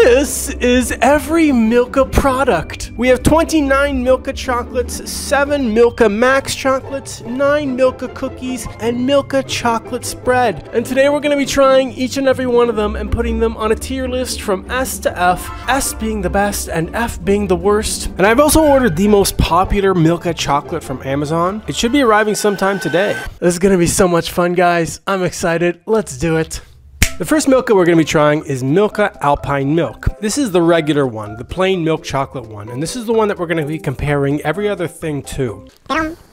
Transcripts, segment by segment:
This is every Milka product. We have 29 Milka Chocolates, 7 MMMAX chocolates, 9 Milka Cookies, and Milka Chocolate spread. And today we're going to be trying each and every one of them and putting them on a tier list from S to F, S being the best and F being the worst. And I've also ordered the most popular Milka Chocolate from Amazon. It should be arriving sometime today. This is going to be so much fun, guys. I'm excited. Let's do it. The first Milka we're going to be trying is Milka Alpine Milk. This is the regular one, the plain milk chocolate one, and this is the one that we're going to be comparing every other thing to.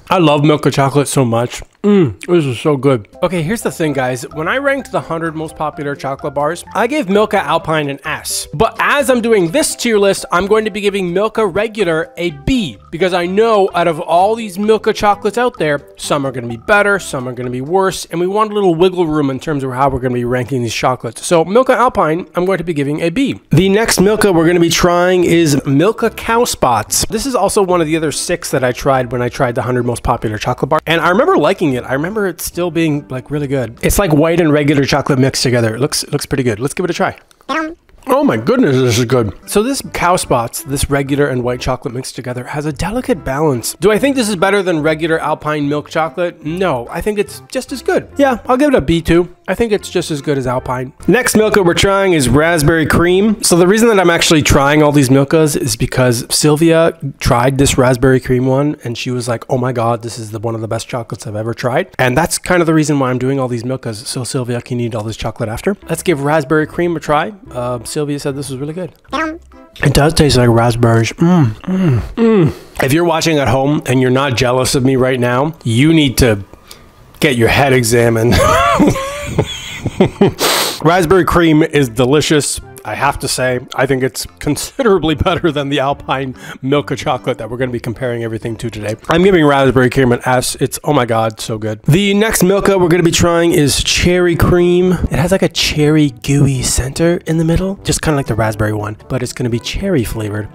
I love Milka Chocolate so much. This is so good. Okay, here's the thing, guys. When I ranked the 100 most popular chocolate bars, I gave Milka Alpine an S. But as I'm doing this tier list, I'm going to be giving Milka Regular a B, because I know out of all these Milka chocolates out there, some are going to be better, some are going to be worse, and we want a little wiggle room in terms of how we're going to be ranking these chocolates. So Milka Alpine, I'm going to be giving a B. The next Milka we're going to be trying is Milka Cow Spots. This is also one of the other 6 that I tried when I tried the 100 most popular chocolate bar, and I remember liking it. I remember it still being like really good. It's like white and regular chocolate mixed together. It looks pretty good. Let's give it a try. Oh my goodness, this is good. So this Cow Spots, this regular and white chocolate mixed together, has a delicate balance. Do I think this is better than regular Alpine milk chocolate? No, I think it's just as good. Yeah, I'll give it a B too. I think it's just as good as Alpine. Next Milka we're trying is Raspberry Cream. So the reason that I'm actually trying all these Milkas is because Sylvia tried this Raspberry Cream one and she was like, oh my God, this is one of the best chocolates I've ever tried. And that's kind of the reason why I'm doing all these Milkas, so Sylvia can eat all this chocolate after. Let's give Raspberry Cream a try. Sylvia said this was really good. It does taste like raspberries. If you're watching at home and you're not jealous of me right now, you need to get your head examined. Raspberry Cream is delicious. I have to say, I think it's considerably better than the Alpine Milka Chocolate that we're going to be comparing everything to today. I'm giving Raspberry Cream an S. It's, oh my God, so good. The next Milka we're going to be trying is Cherry Cream. It has like a cherry gooey center in the middle, just kind of like the raspberry one, but it's going to be cherry flavored.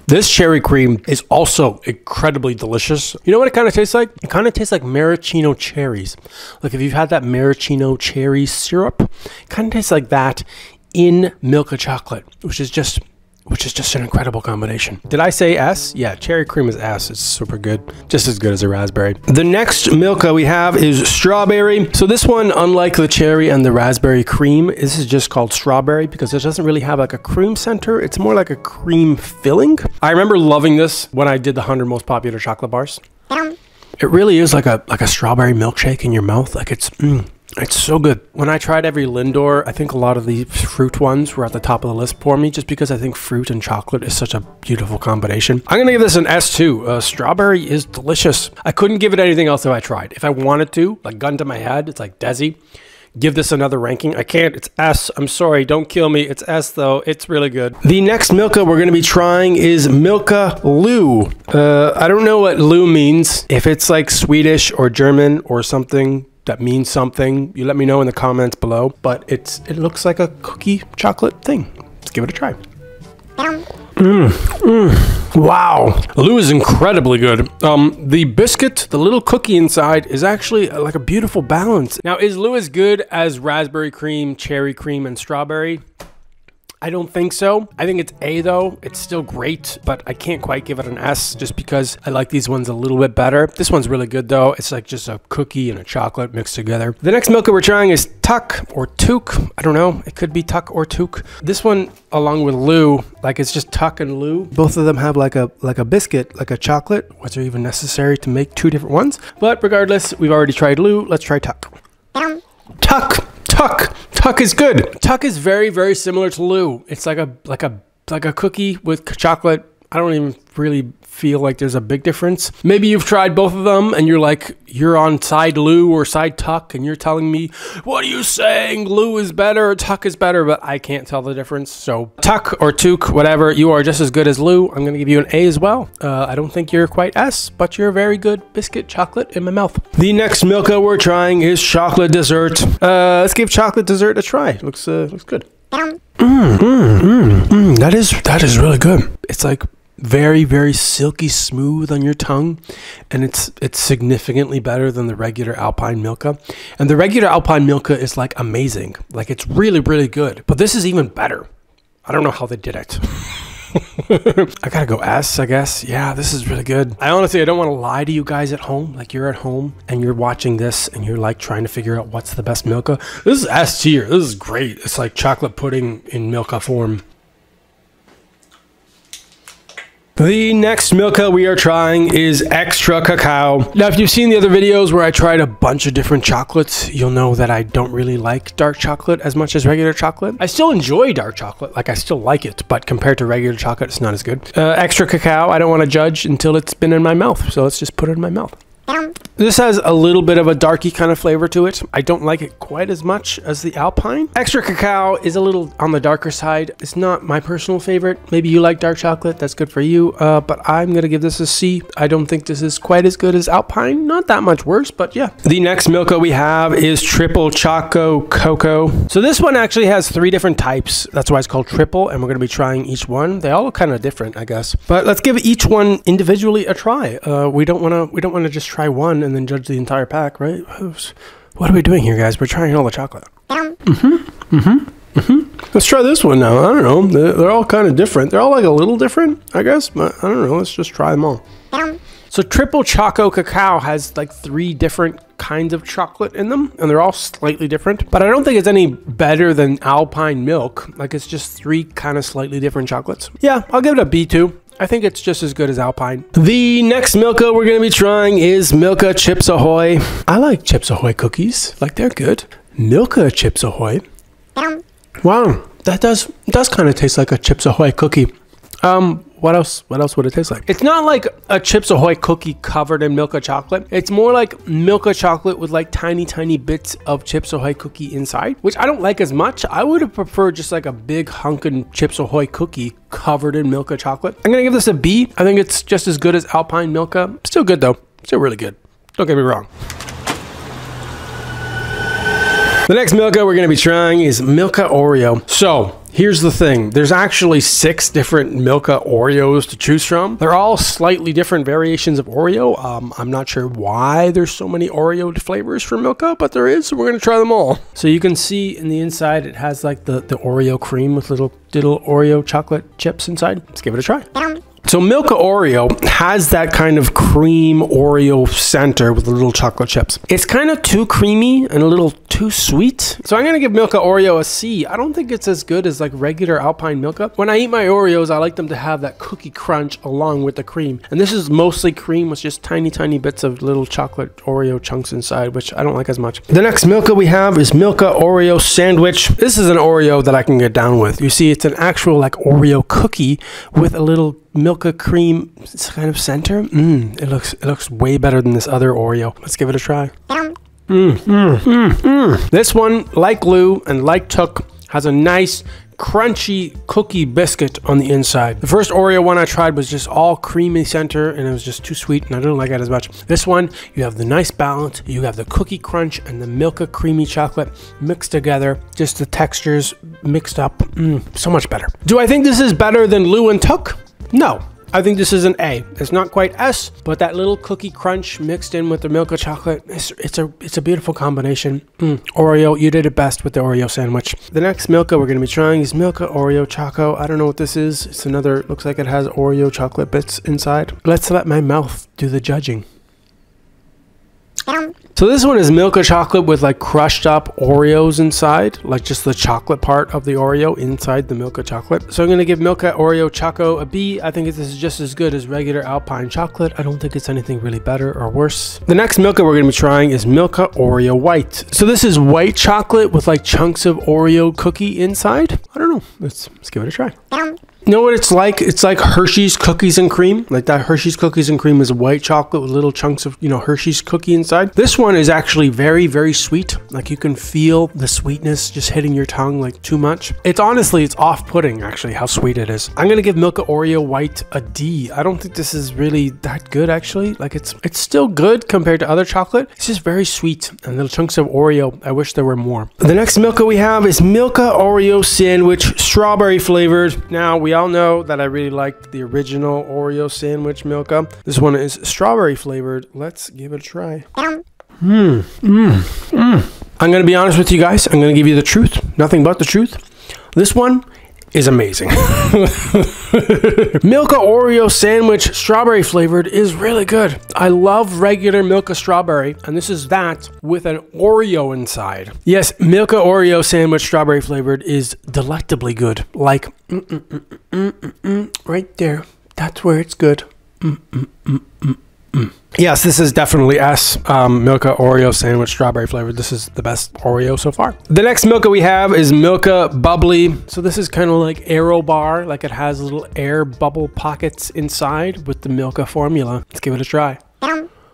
This cherry cream is also incredibly delicious. You know what it kind of tastes like? It kind of tastes like maraschino cherries. Like if you've had that maraschino cherry syrup, it kind of tastes like that in Milka Chocolate, which is just an incredible combination. Did I say S? Yeah, cherry cream is S. It's super good. Just as good as a raspberry. The next Milka we have is Strawberry. So this one, unlike the cherry and the raspberry cream, this is just called Strawberry because it doesn't really have like a cream center. It's more like a cream filling. I remember loving this when I did the 100 most popular chocolate bars. It really is like a strawberry milkshake in your mouth. Like it's so good. When I tried every Lindor, I think a lot of the fruit ones were at the top of the list for me just because I think fruit and chocolate is such a beautiful combination. I'm going to give this an S too. Strawberry is delicious. I couldn't give it anything else if I tried. If I wanted to, like gun to my head, it's like Desi, give this another ranking. I can't. It's S. I'm sorry. Don't kill me. It's S though. It's really good. The next Milka we're going to be trying is Milka Lou. I don't know what Lou means. If it's like Swedish or German or something that means something, you let me know in the comments below, but it looks like a cookie chocolate thing. Let's give it a try. Wow, Lou is incredibly good. The biscuit, the little cookie inside, is actually like a beautiful balance. Now, is Lou as good as raspberry cream, cherry cream, and strawberry? I don't think so. I think it's A though. It's still great, but I can't quite give it an S just because I like these ones a little bit better. This one's really good though. It's like just a cookie and a chocolate mixed together. The next Milka we're trying is Tuck or Took. I don't know. It could be Tuck or Took. This one, along with Lou, like it's just Tuck and Lou. Both of them have like a biscuit, like a chocolate. Was it even necessary to make 2 different ones? But regardless, we've already tried Lou. Let's try Tuck. Tuck is good. Tuck is very, very similar to Lou. It's like a cookie with chocolate. I don't even really feel like there's a big difference. Maybe you've tried both of them and you're on side Lou or side Tuck and you're telling me, what are you saying? Lou is better, Tuck is better, but I can't tell the difference. So Tuck or Took, whatever, you are just as good as Lou. I'm gonna give you an A as well. I don't think you're quite S, but you're a very good biscuit chocolate in my mouth. The next Milka we're trying is chocolate dessert. Let's give chocolate dessert a try. Looks good. That is really good. It's like Very, very silky smooth on your tongue, and it's significantly better than the regular Alpine Milka. And the regular Alpine Milka is like amazing, like it's really, really good. But this is even better. I don't know how they did it. I gotta go S, I guess. Yeah, this is really good. I don't want to lie to you guys at home. Like, you're at home and you're watching this and you're like trying to figure out what's the best Milka. This is S tier. This is great. It's like chocolate pudding in Milka form. The next Milka we are trying is Extra Cacao. Now, if you've seen the other videos where I tried a bunch of different chocolates, you'll know that I don't really like dark chocolate as much as regular chocolate. I still enjoy dark chocolate, like I still like it, but compared to regular chocolate, it's not as good. Extra Cacao, I don't want to judge until it's been in my mouth, so let's just put it in my mouth. This has a little bit of a darky kind of flavor to it. I don't like it quite as much as the Alpine. Extra Cacao is a little on the darker side. It's not my personal favorite. Maybe you like dark chocolate. That's good for you. But I'm going to give this a C. I don't think this is quite as good as Alpine. Not that much worse, but yeah. The next Milka we have is Triple Choco Cocoa. So this one actually has 3 different types. That's why it's called triple, and we're going to be trying each one. They all look kind of different, I guess. But let's give each one individually a try. We don't want to just try one and then judge the entire pack, right? What are we doing here, guys? We're trying all the chocolate. Let's try this one now. I don't know. They're all kind of different. They're all like a little different, I guess, but I don't know. Let's just try them all. So Triple Choco Cacao has like 3 different kinds of chocolate in them, and they're all slightly different, but I don't think it's any better than Alpine Milk. Like, it's just 3 kind of slightly different chocolates. Yeah, I'll give it a B too. I think it's just as good as Alpine. The next Milka we're going to be trying is Milka Chips Ahoy. I like Chips Ahoy cookies. Like, they're good. Milka Chips Ahoy. Wow, that does kind of taste like a Chips Ahoy cookie. What else would it taste like? It's not like a Chips Ahoy cookie covered in Milka chocolate. It's more like Milka chocolate with like tiny bits of Chips Ahoy cookie inside, which I don't like as much. I would have preferred just like a big hunkin' Chips Ahoy cookie covered in Milka chocolate. I'm gonna give this a B. I think it's just as good as Alpine Milka. Still good though. Still really good. Don't get me wrong. The next Milka we're going to be trying is Milka Oreo. So here's the thing. There's actually 6 different Milka Oreos to choose from. They're all slightly different variations of Oreo. I'm not sure why there's so many Oreo flavors for Milka, but there is, so we're going to try them all. So you can see in the inside, it has like the Oreo cream with little Oreo chocolate chips inside. Let's give it a try. So Milka Oreo has that kind of cream Oreo center with the little chocolate chips. It's kind of too creamy and a little too sweet. So I'm going to give Milka Oreo a C. I don't think it's as good as like regular Alpine Milka. When I eat my Oreos, I like them to have that cookie crunch along with the cream. And this is mostly cream with just tiny bits of little chocolate Oreo chunks inside, which I don't like as much. The next Milka we have is Milka Oreo Sandwich. This is an Oreo that I can get down with. You see, it's an actual like Oreo cookie with a little Milka cream kind of center. It looks way better than this other Oreo. Let's give it a try. This one, like glue and like Took, has a nice crunchy cookie biscuit on the inside. The first Oreo one I tried was just all creamy center and it was just too sweet and I didn't like it as much. This one, you have the nice balance. You have the cookie crunch and the Milka creamy chocolate mixed together. Just the textures mixed up. So much better. Do I think this is better than Lou and Took? No, I think this is an A. It's not quite S, but that little cookie crunch mixed in with the Milka chocolate, it's a beautiful combination. Oreo, you did it best with the Oreo sandwich. The next Milka we're going to be trying is Milka Oreo Choco. I don't know what this is. It's another, looks like it has Oreo chocolate bits inside. Let's let my mouth do the judging. So this one is Milka Chocolate with like crushed up Oreos inside, like just the chocolate part of the Oreo inside the Milka Chocolate. So I'm going to give Milka Oreo Choco a B. I think this is just as good as regular Alpine Chocolate. I don't think it's anything really better or worse. The next Milka we're going to be trying is Milka Oreo White. So this is white chocolate with like chunks of Oreo cookie inside. I don't know. Let's give it a try. You know what it's like? It's like Hershey's Cookies and Cream. Like that Hershey's Cookies and Cream is white chocolate with little chunks of, you know, Hershey's cookie inside. This one one is actually very, very sweet. Like you can feel the sweetness just hitting your tongue like too much. It's honestly, it's off-putting actually how sweet it is. I'm gonna give Milka Oreo White a D. I don't think this is really that good actually. Like it's still good compared to other chocolate. It's just very sweet and little chunks of Oreo. I wish there were more. The next Milka we have is Milka Oreo Sandwich, strawberry flavored. Now we all know that I really liked the original Oreo sandwich Milka. This one is strawberry flavored. Let's give it a try. I'm gonna be honest with you guys. I'm gonna give you the truth, nothing but the truth. This one is amazing. Milka Oreo sandwich strawberry flavored is really good. I love regular Milka strawberry, and this is that with an Oreo inside. Yes, Milka Oreo sandwich strawberry flavored is delectably good. Like right there. That's where it's good. Yes, this is definitely S. Milka Oreo sandwich strawberry flavored. This is the best Oreo so far. The next Milka we have is Milka Bubbly. So this is kind of like Aero Bar, like it has little air bubble pockets inside with the Milka formula. Let's give it a try.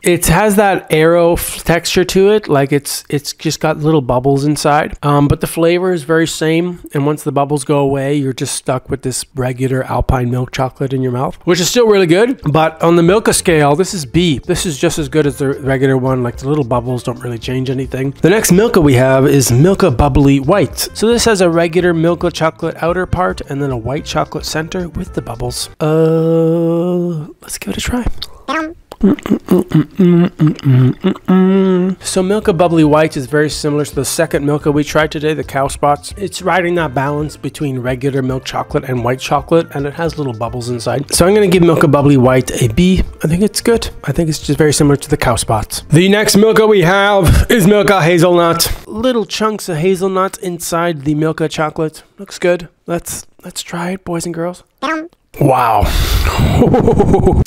It has that Aero texture to it, like it's just got little bubbles inside. But the flavor is very same, and once the bubbles go away, you're just stuck with this regular Alpine milk chocolate in your mouth, which is still really good. But on the Milka scale, this is B. This is just as good as the regular one. Like the little bubbles don't really change anything. The next Milka we have is Milka Bubbly White. So this has a regular Milka chocolate outer part and then a white chocolate center with the bubbles. Let's give it a try. So Milka Bubbly White is very similar to the second Milka we tried today, the cow spots. It's riding that balance between regular milk chocolate and white chocolate, and it has little bubbles inside. So I'm going to give Milka Bubbly White a B. I think it's good. I think it's just very similar to the cow spots. The next Milka we have is Milka Hazelnut. Little chunks of hazelnut inside the Milka chocolate. Looks good. Let's try it, boys and girls. Wow.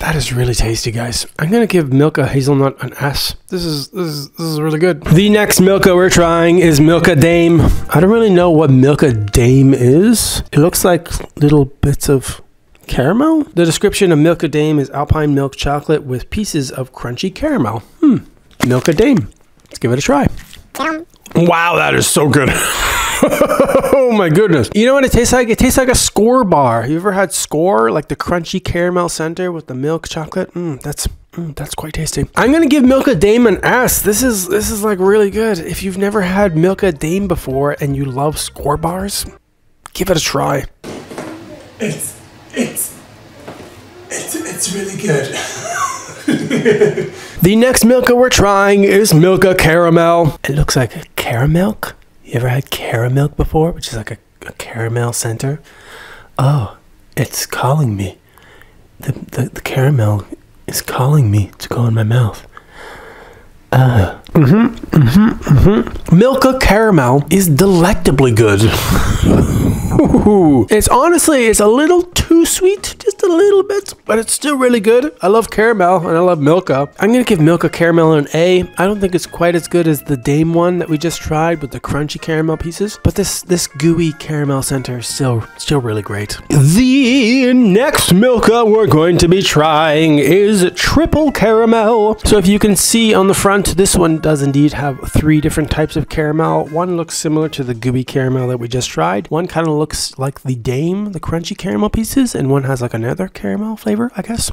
That is really tasty, guys. I'm gonna give Milka Hazelnut an S. This is really good. The next Milka we're trying is Milka Dame. I don't really know what Milka Dame is. It looks like little bits of caramel. The description of Milka Dame is Alpine milk chocolate with pieces of crunchy caramel. Milka Dame. Let's give it a try. Wow, that is so good. Oh my goodness. You know what it tastes like? It tastes like a Score bar. You ever had Score? Like the crunchy caramel center with the milk chocolate? That's quite tasty. I'm gonna give Milka Dame an S. This is like really good. If you've never had Milka Dame before and you love Score bars, give it a try. It's really good. The next Milka we're trying is Milka Caramel. It looks like a caramel. You ever had caramel before, which is like a caramel center? Oh, it's calling me. The caramel is calling me to go in my mouth. Milka Caramel is delectably good. It's honestly, it's a little too sweet, just a little bit, but it's still really good. I love caramel and I love Milka. I'm gonna give Milka Caramel an A. I don't think it's quite as good as the Dame one that we just tried with the crunchy caramel pieces, but this gooey caramel center is still really great. The next Milka we're going to be trying is Triple Caramel. So if you can see on the front, this one does indeed have 3 different types of caramel. One looks similar to the gooey caramel that we just tried. One kind of looks like the Dame, the crunchy caramel pieces, and one has like another caramel flavor, I guess.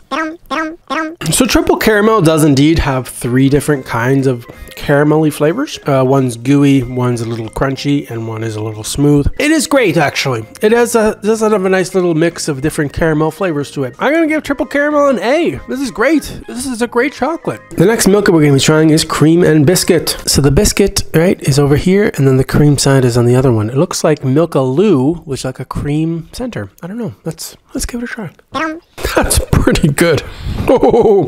So Triple Caramel does indeed have 3 different kinds of caramelly flavors. One's gooey, one's a little crunchy, and one is a little smooth. It is great, actually. It does have a nice little mix of different caramel flavors to it. I'm gonna give Triple Caramel an A. This is great. This is a great chocolate. The next Milka we're gonna be trying is Cream and Biscuit. So the biscuit, right, is over here, and then the cream side is on the other one. It looks like Milka Lou, which is like a cream center. I don't know. Let's give it a try. That's pretty good. Oh,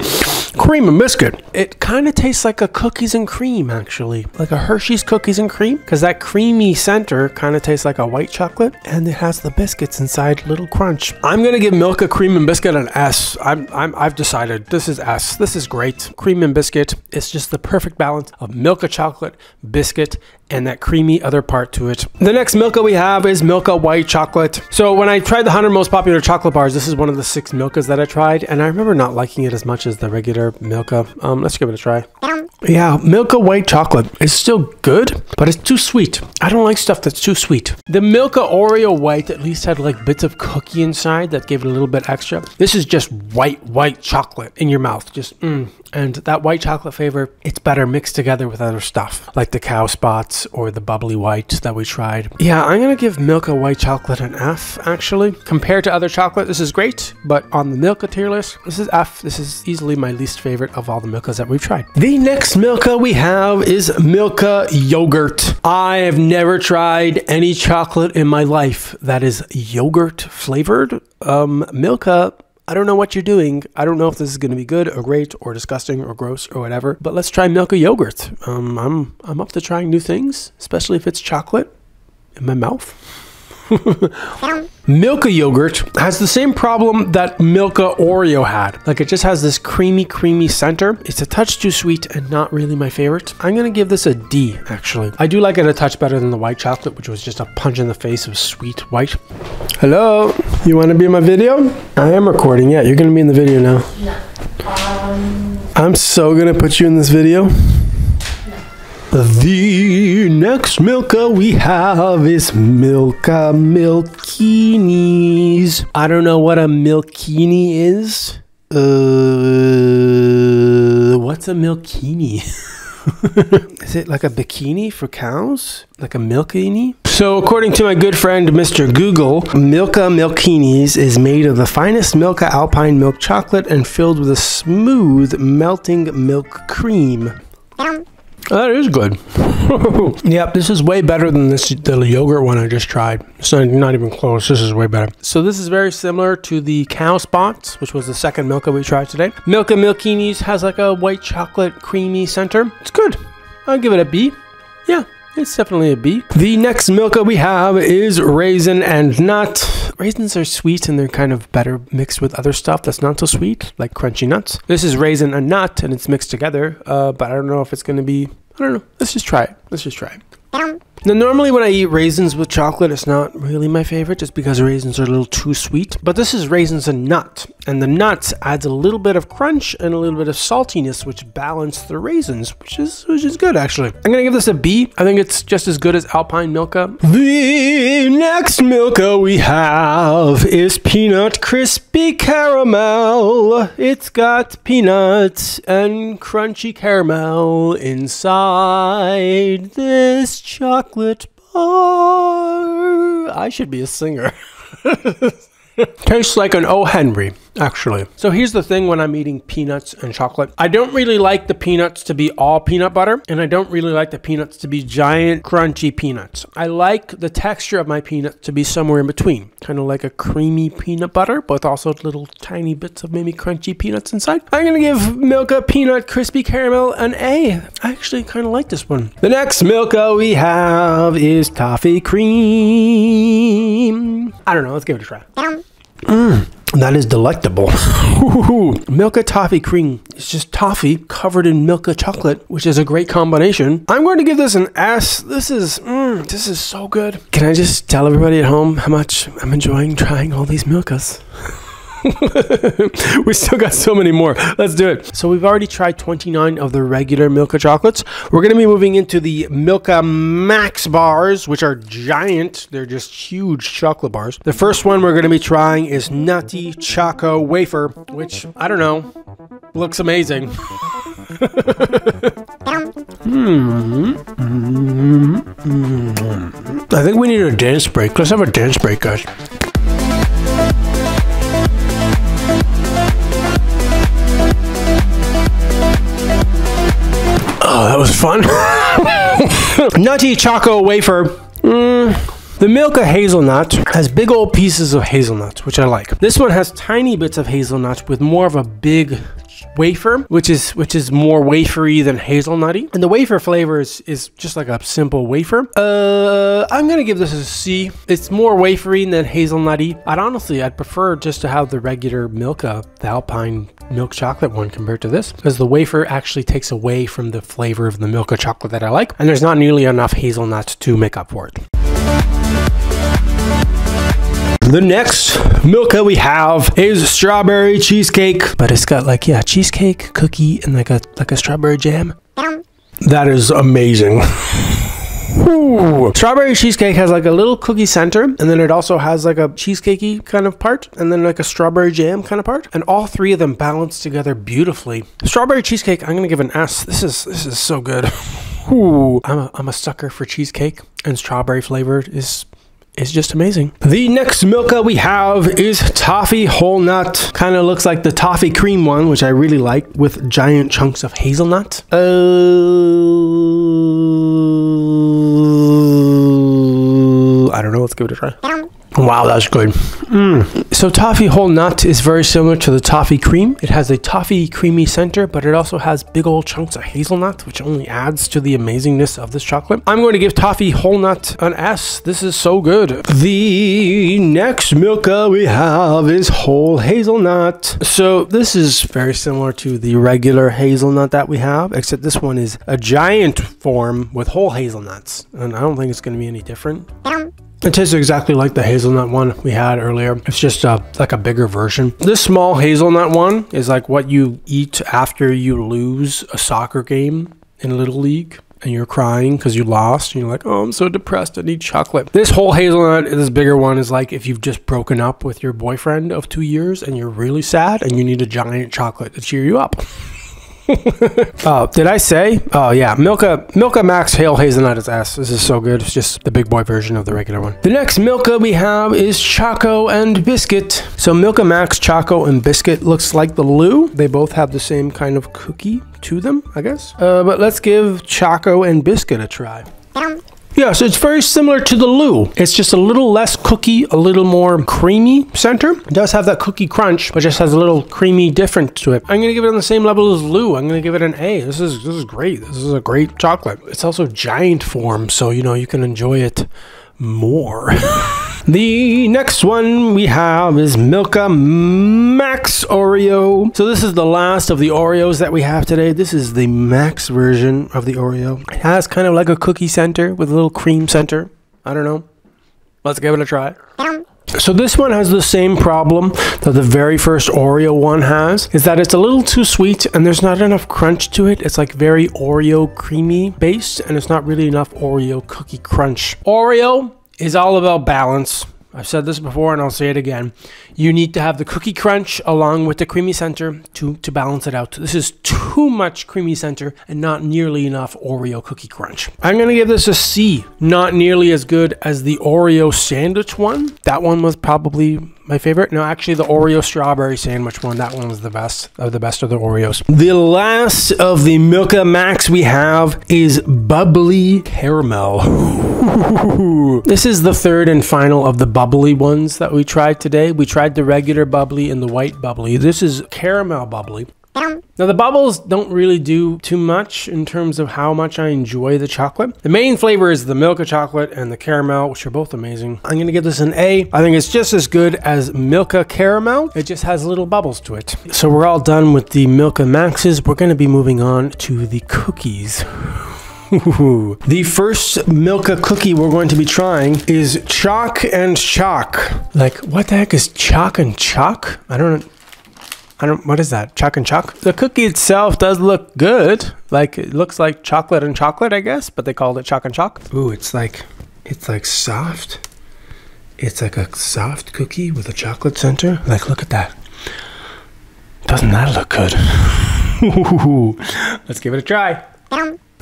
cream and biscuit. It kind of tastes like a cookies and cream, actually. Like a Hershey's cookies and cream, because that creamy center kind of tastes like a white chocolate, and it has the biscuits inside, little crunch. I'm gonna give Milka Cream and Biscuit an S. I've decided this is S. This is great. Cream and biscuit. It's just the perfect balance of Milka chocolate, biscuit, and that creamy other part to it. The next Milka we have is Milka White Chocolate. So when I tried the 100 most popular chocolate bars, this is one of the 6 Milkas that I tried, and I remember not liking it as much as the regular Milka. Let's give it a try. Yeah, Milka White Chocolate is still good, but it's too sweet. I don't like stuff that's too sweet. The Milka Oreo White at least had like bits of cookie inside that gave it a little bit extra. This is just white chocolate in your mouth. Just And that white chocolate flavor, it's better mixed together with other stuff, like the cow spots or the bubbly white that we tried. Yeah, I'm gonna give Milka White Chocolate an F, actually. Compared to other chocolate, this is great, but on the Milka tier list, this is F. This is easily my least favorite of all the Milkas that we've tried. The next Milka we have is Milka Yogurt. I have never tried any chocolate in my life that is yogurt flavored. Milka, I don't know what you're doing. I don't know if this is going to be good or great or disgusting or gross or whatever, but let's try Milka Yogurt. I'm up to trying new things, especially if it's chocolate in my mouth. Milka Yogurt has the same problem that Milka Oreo had. Like, it just has this creamy center. It's a touch too sweet and not really my favorite. I'm gonna give this a D, actually. I do like it a touch better than the white chocolate, which was just a punch in the face of sweet white. Hello, you want to be in my video? I am recording. Yeah, you're gonna be in the video now. No. I'm so gonna put you in this video. The next Milka we have is Milka Milkinis. I don't know what a Milkini is. What's a Milkini? Is it like a bikini for cows? Like a Milkini? So according to my good friend Mr. Google, Milka Milkinis is made of the finest Milka Alpine milk chocolate and filled with a smooth melting milk cream. That is good. Yep, this is way better than the yogurt one I just tried. It's not even close. This is way better. So this is very similar to the cow spots, which was the second Milka we tried today. Milka Milkinis has like a white chocolate creamy center. It's good. I'll give it a B. Yeah, it's definitely a B. The next Milka we have is Raisin and Nut. Raisins are sweet and they're kind of better mixed with other stuff that's not so sweet, like crunchy nuts. This is Raisin and Nut and it's mixed together, but I don't know if it's going to be, I don't know. Let's just try it. Let's just try it. Now, normally when I eat raisins with chocolate, it's not really my favorite just because raisins are a little too sweet. But this is Raisins and Nut, and the nuts adds a little bit of crunch and a little bit of saltiness, which balance the raisins, which is good, actually. I'm going to give this a B. I think it's just as good as Alpine Milka. The next Milka we have is Peanut Crispy Caramel. It's got peanuts and crunchy caramel inside this chocolate bar. I should be a singer. Tastes like an O. Henry, actually. So here's the thing when I'm eating peanuts and chocolate. I don't really like the peanuts to be all peanut butter, and I don't really like the peanuts to be giant, crunchy peanuts. I like the texture of my peanuts to be somewhere in between. Kind of like a creamy peanut butter, but also little tiny bits of maybe crunchy peanuts inside. I'm going to give Milka Peanut Crispy Caramel an A. I actually kind of like this one. The next Milka we have is Toffee Cream. I don't know. Let's give it a try. That is delectable. Milka Toffee Cream. It's just toffee covered in Milka chocolate, which is a great combination. I'm going to give this an S. This is so good. Can I just tell everybody at home how much I'm enjoying trying all these Milkas? We still got so many more. Let's do it. So we've already tried 29 of the regular Milka chocolates. We're going to be moving into the MMMAX bars, which are giant. They're just huge chocolate bars. The first one we're going to be trying is Nutty Choco Wafer, which, I don't know, looks amazing. I think we need a dance break. Let's have a dance break, guys. Oh, that was fun. Nutty Choco Wafer. The Milka Hazelnut has big old pieces of hazelnut, which I like. This one has tiny bits of hazelnut with more of a big wafer, which is more wafery than hazelnutty. And the wafer flavor is just like a simple wafer. I'm gonna give this a C. It's more wafery than hazelnutty. I'd prefer just to have the regular Milka, the Alpine milk chocolate one compared to this, because the wafer actually takes away from the flavor of the Milka chocolate that I like, and there's not nearly enough hazelnuts to make up for it. The next Milka we have is strawberry cheesecake, but it's got like, yeah, cheesecake, cookie, and like a strawberry jam. That is amazing. Ooh. Strawberry cheesecake has like a little cookie center, and then it also has like a cheesecakey kind of part, and then like a strawberry jam kind of part, and all three of them balance together beautifully. Strawberry cheesecake, I'm gonna give an S. This is so good. Ooh. I'm a sucker for cheesecake, and strawberry flavored is just amazing. The next Milka we have is toffee whole nut. Kind of looks like the toffee cream one, which I really like, with giant chunks of hazelnut. I don't know. Let's give it a try. Wow, that's good. So toffee whole nut is very similar to the toffee cream. It has a toffee creamy center, but it also has big old chunks of hazelnut, which only adds to the amazingness of this chocolate. I'm going to give toffee whole nut an S. This is so good. The next Milka we have is whole hazelnut. So this is very similar to the regular hazelnut that we have, except this one is a giant form with whole hazelnuts, and I don't think it's going to be any different. It tastes exactly like the hazelnut one we had earlier. It's just like a bigger version. This small hazelnut one is like what you eat after you lose a soccer game in Little League and you're crying because you lost and you're like, oh, I'm so depressed, I need chocolate. This whole hazelnut, this bigger one, is like if you've just broken up with your boyfriend of 2 years and you're really sad and you need a giant chocolate to cheer you up. Oh, did I say? Oh yeah, Milka Max Hail Hazelnut is S. This is so good. It's just the big boy version of the regular one. The next Milka we have is Choco and Biscuit. So Milka Max Choco and Biscuit looks like the Lou. They both have the same kind of cookie to them, I guess. But let's give Choco and Biscuit a try. Yeah, so it's very similar to the Lou. It's just a little less cookie, a little more creamy center. It does have that cookie crunch, but just has a little creamy difference to it. I'm gonna give it on the same level as Lou. I'm gonna give it an A. This is great. This is a great chocolate. It's also giant form, so you know you can enjoy it more. The next one we have is Milka Max Oreo. So this is the last of the Oreos that we have today. This is the Max version of the Oreo. It has kind of like a cookie center with a little cream center. I don't know. Let's give it a try. So this one has the same problem that the very first Oreo one has, is that it's a little too sweet and there's not enough crunch to it. It's like very Oreo creamy based, and it's not really enough Oreo cookie crunch. Oreo is all about balance. I've said this before and I'll say it again. You need to have the cookie crunch along with the creamy center to balance it out. This is too much creamy center and not nearly enough Oreo cookie crunch. I'm gonna give this a C. Not nearly as good as the Oreo sandwich one. That one was probably my favorite. No, actually the Oreo strawberry sandwich one, that one was the best of the Oreos. The last of the Milka Max we have is bubbly caramel. This is the third and final of the bubbly ones that we tried today. We tried the regular bubbly and the white bubbly. This is caramel bubbly. Now the bubbles don't really do too much in terms of how much I enjoy the chocolate. The main flavor is the Milka chocolate and the caramel, which are both amazing. I'm gonna give this an A. I think it's just as good as Milka caramel. It just has little bubbles to it. So we're all done with the Milka Maxes. We're gonna be moving on to the cookies. The first Milka cookie we're going to be trying is Choc and Choc. Like, what the heck is Choc and Choc? I don't, what is that? Choc and Choc? The cookie itself does look good. Like, it looks like chocolate and chocolate, I guess, but they called it Choc and Choc. Ooh, it's like soft. It's like a soft cookie with a chocolate center. Like, look at that. Doesn't that look good? Let's give it a try.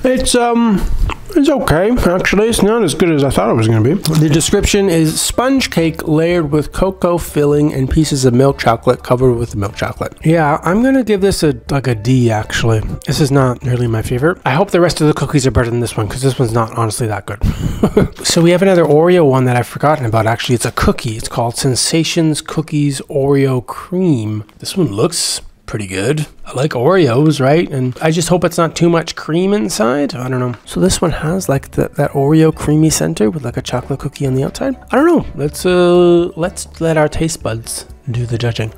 It's okay, actually. It's not as good as I thought it was going to be. The description is sponge cake layered with cocoa filling and pieces of milk chocolate covered with milk chocolate. Yeah, I'm going to give this a D, actually. This is not really my favorite. I hope the rest of the cookies are better than this one, because this one's not honestly that good. So we have another Oreo one that I've forgotten about. Actually, it's a cookie. It's called Sensations Cookies Oreo Cream. This one looks pretty good. I like Oreos, right? And I just hope it's not too much cream inside. I don't know. So this one has like that Oreo creamy center with like a chocolate cookie on the outside. I don't know. Let's let our taste buds do the judging.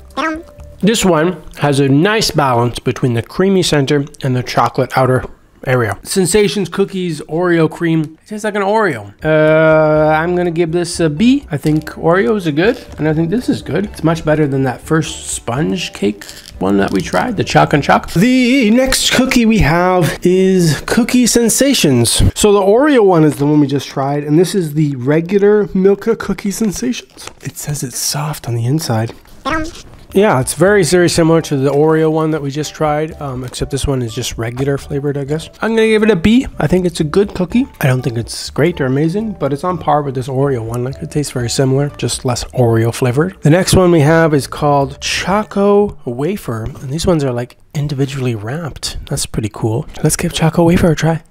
This one has a nice balance between the creamy center and the chocolate outer area. Sensations Cookies Oreo cream. It tastes like an Oreo. I'm gonna give this a B. I think Oreos are good, and I think this is good. It's much better than that first sponge cake one that we tried, the Choc and Choc. The next cookie we have is Cookie Sensations. So the Oreo one is the one we just tried, and this is the regular Milka Cookie Sensations. It says it's soft on the inside. Yeah, it's very, very similar to the Oreo one that we just tried, except this one is just regular flavored, I guess. I'm gonna give it a B. I think it's a good cookie. I don't think it's great or amazing, but it's on par with this Oreo one. Like, it tastes very similar, just less Oreo flavored. The next one we have is called Choco Wafer, and these ones are like individually wrapped. That's pretty cool. Let's give Choco Wafer a try.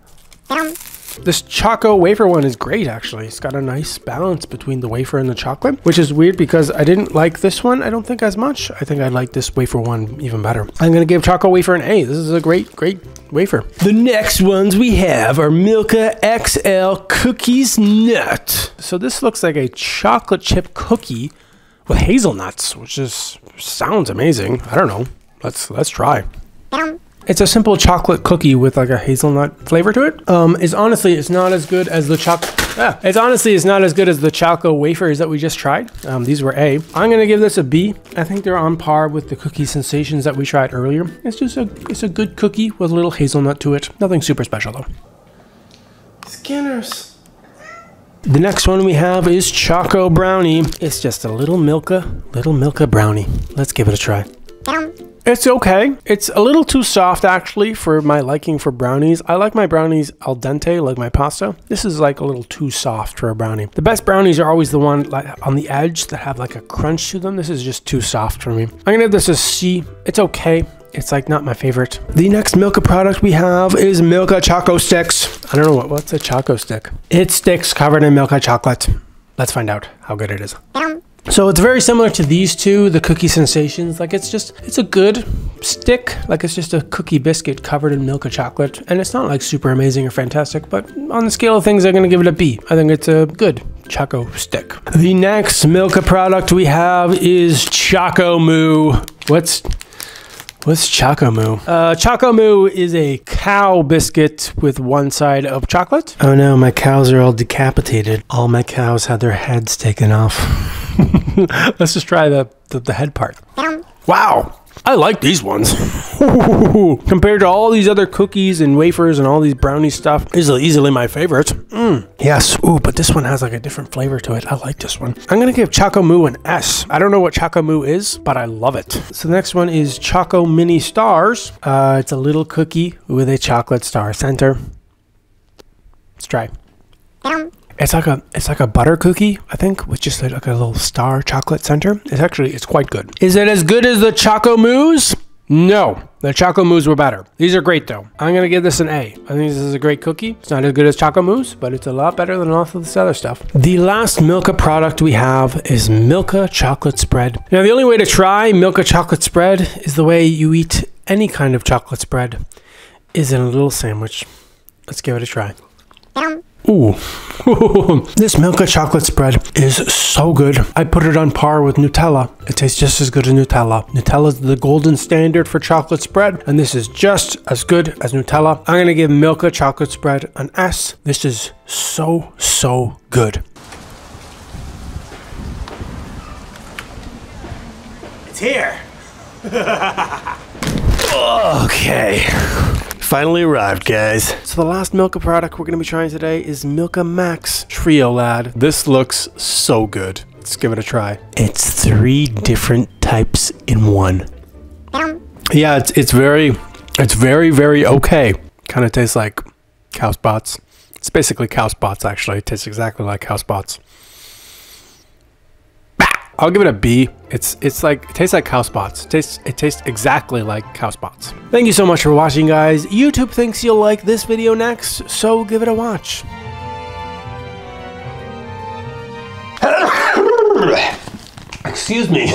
This Choco Wafer one is great, actually. It's got a nice balance between the wafer and the chocolate, which is weird because I didn't like this one, I don't think, as much. I think I like this wafer one even better. I'm gonna give Choco Wafer an A. This is a great wafer. The next ones we have are Milka XL Cookies Nut. So this looks like a chocolate chip cookie with hazelnuts, which sounds amazing. I don't know. Let's try. It's a simple chocolate cookie with like a hazelnut flavor to it. It's not as good as the it's not as good as the Choco Wafers that we just tried. These were A. I'm gonna give this a B. I think they're on par with the Cookie Sensations that we tried earlier. It's a good cookie with a little hazelnut to it. Nothing super special though. Skinners. The next one we have is Choco Brownie. It's just a little Milka brownie. Let's give it a try. It's okay. It's a little too soft, actually, for my liking for brownies. I like my brownies al dente, like my pasta. This is like a little too soft for a brownie. The best brownies are always the one like on the edge that have like a crunch to them. This is just too soft for me. I'm gonna give this a C. It's okay. It's like not my favorite. The next Milka product we have is Milka Choco Sticks. I don't know what's a Choco Stick. It's sticks covered in Milka chocolate. Let's find out how good it is. So it's very similar to these two, the Cookie Sensations. Like it's a good stick. Like it's just a cookie biscuit covered in Milka chocolate. And it's not like super amazing or fantastic, but on the scale of things, I'm gonna give it a B. I think it's a good Choco stick. The next Milka product we have is Choco Moo. What's Choco Moo? Choco Moo is a cow biscuit with one side of chocolate. Oh no, my cows are all decapitated. All my cows had their heads taken off. Let's just try the head part. Wow, I like these ones. Compared to all these other cookies and wafers and all these brownie stuff, this is easily my favorite. Yes, ooh, but this one has like a different flavor to it. I like this one. I'm gonna give Choco Moo an S. I don't know what Choco Moo is, but I love it. So the next one is Choco Mini Stars. It's a little cookie with a chocolate star center. Let's try. It's like a butter cookie, I think, with just like a little star chocolate center. It's quite good. Is it as good as the Choco Moos? No, the Choco Moos were better. These are great though. I'm gonna give this an A. I think this is a great cookie. It's not as good as Choco Moos, but it's a lot better than all of this other stuff. The last Milka product we have is Milka Chocolate Spread. Now the only way to try Milka Chocolate Spread is the way you eat any kind of chocolate spread, is in a little sandwich. Let's give it a try. Ooh, this Milka Chocolate Spread is so good. I put it on par with Nutella. It tastes just as good as Nutella. Nutella is the golden standard for chocolate spread, and this is just as good as Nutella. I'm gonna give Milka Chocolate Spread an S. This is so good. It's here. Okay. Finally arrived, guys. So the last Milka product we're gonna be trying today is MMMAX Trio Lad. This looks so good. Let's give it a try. It's 3 different types in one. Yeah, it's very okay. Kind of tastes like cow spots. It's basically cow spots, actually. It tastes exactly like cow spots. I'll give it a B. It tastes like cow spots. It tastes exactly like cow spots. Thank you so much for watching, guys. YouTube thinks you'll like this video next, so give it a watch. Excuse me.